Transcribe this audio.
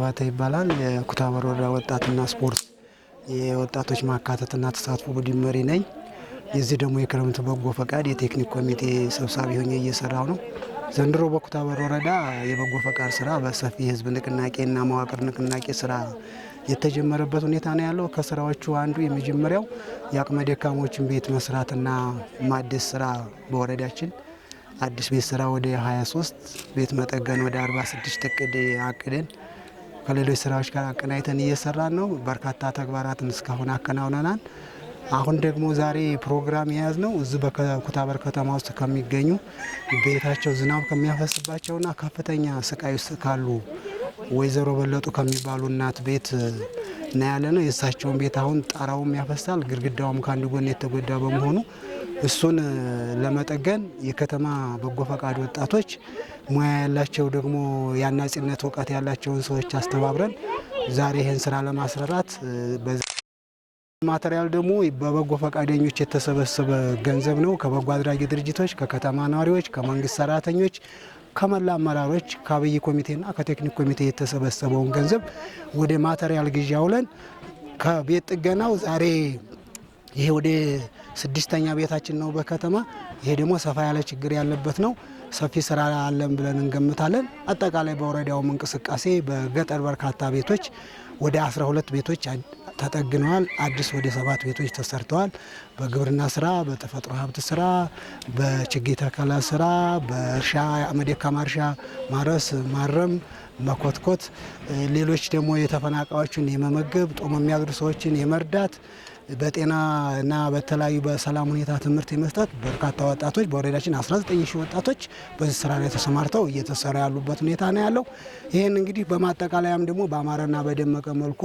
ባታ ይባላል። የኩታበር ወረዳ ወጣትና ስፖርት የወጣቶች ማካተትና ተሳትፎ ቡድን መሪ ነኝ። የዚህ ደግሞ የክረምት በጎ ፈቃድ የቴክኒክ ኮሚቴ ሰብሳቢ ሆኜ እየሰራው ነው። ዘንድሮ በኩታበር ወረዳ የበጎ ፈቃድ ስራ በሰፊ ህዝብ ንቅናቄና መዋቅር ንቅናቄ ስራ የተጀመረበት ሁኔታ ነው ያለው። ከስራዎቹ አንዱ የመጀመሪያው የአቅመ ደካሞችን ቤት መስራትና ማደስ ስራ በወረዳችን አዲስ ቤት ስራ ወደ 23 ቤት መጠገን ወደ 46 እቅድ አቅደን ከሌሎች ስራዎች ጋር አቀናይተን እየሰራን ነው። በርካታ ተግባራትን እስካሁን አከናውነናል። አሁን ደግሞ ዛሬ ፕሮግራም የያዝነው እዚህ በኩታበር ከተማ ውስጥ ከሚገኙ ቤታቸው ዝናብ ከሚያፈስባቸውና ከፍተኛ ስቃይ ውስጥ ካሉ ወይዘሮ በለጡ ከሚባሉ እናት ቤት እና ያለ ነው። የእሳቸውን ቤት አሁን ጣራውም ያፈሳል፣ ግድግዳውም ከአንድ ጎን የተጎዳ በመሆኑ እሱን ለመጠገን የከተማ በጎ ፈቃድ ወጣቶች ሙያ ያላቸው ደግሞ የአናጺነት እውቀት ያላቸውን ሰዎች አስተባብረን ዛሬ ይህን ስራ ለማስራት ማቴሪያል ደግሞ በበጎ ፈቃደኞች የተሰበሰበ ገንዘብ ነው። ከበጎ አድራጊ ድርጅቶች፣ ከከተማ ነዋሪዎች፣ ከመንግስት ሰራተኞች፣ ከመላ አመራሮች፣ ከአብይ ኮሚቴና ከቴክኒክ ኮሚቴ የተሰበሰበውን ገንዘብ ወደ ማቴሪያል ግዢ አውለን ከቤት ጥገናው ዛሬ ይሄ ወደ 6ኛ ቤታችን ነው በከተማ። ይሄ ደግሞ ሰፋ ያለ ችግር ያለበት ነው። ሰፊ ስራ አለን ብለን እንገምታለን። አጠቃላይ በወረዳውም እንቅስቃሴ በገጠር በርካታ ቤቶች ወደ 12 ቤቶች ተጠግነዋል። አዲስ ወደ 7 ቤቶች ተሰርተዋል። በግብርና ስራ፣ በተፈጥሮ ሀብት ስራ፣ በችግኝ ተከላ ስራ፣ በእርሻ አቅመ ደካማ እርሻ ማረስ፣ ማረም፣ መኮትኮት፣ ሌሎች ደግሞ የተፈናቃዮችን የመመገብ ጦም የሚያድሩ ሰዎችን የመርዳት በጤና እና በተለያዩ በሰላም ሁኔታ ትምህርት የመስጠት በርካታ ወጣቶች በወረዳችን 19,000 ወጣቶች በዚህ ስራ ላይ ተሰማርተው እየተሰራ ያሉበት ሁኔታ ነው ያለው። ይህን እንግዲህ በማጠቃለያም ደግሞ በአማረና በደመቀ መልኩ